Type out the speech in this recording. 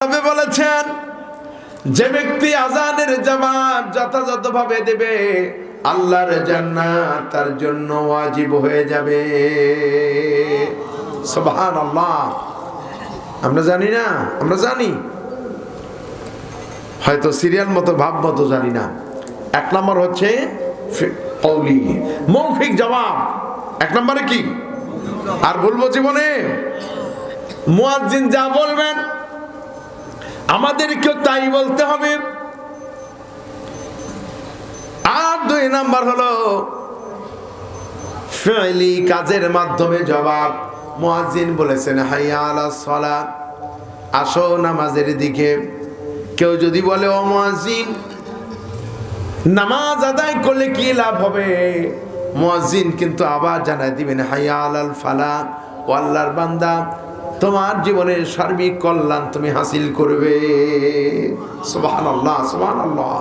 নবী বলেছেন, যে ব্যক্তি আযানের জবাব যথাযথভাবে দেবে আল্লাহর জান্নাত তার জন্য ওয়াজিব হয়ে যাবে। সুবহানাল্লাহ। আমরা জানি না, আমরা জানি, হয়তো সিরিয়াল মতো ভাব মতো জানি না। এক নম্বর হচ্ছে কওলি, মৌখিক জবাব। এক নম্বরে কি আর বলবো জীবনে, মুয়াজ্জিন যা বলবেন আমাদেরকেও তাই বলতে হবে। আর দুই নাম্বার হলো ফি'লি, কাজের মাধ্যমে জবাব। মুয়াজ্জিন বলেছেন হাইয়া আলাস সালাত, আসো নামাজের দিকে। কেউ যদি বলে ও মুয়াজ্জিন নামাজ আদায় করলে কি লাভ হবে, মুয়াজ্জিন কিন্তু আবার জানাই দিবেন হাইয়া আলাল ফালাহ, ও আল্লাহর বান্দা তোমার জীবনের সার্বিক কল্যাণ তুমি হাসিল করবে। সুবহানাল্লাহ, সুবহানাল্লাহ।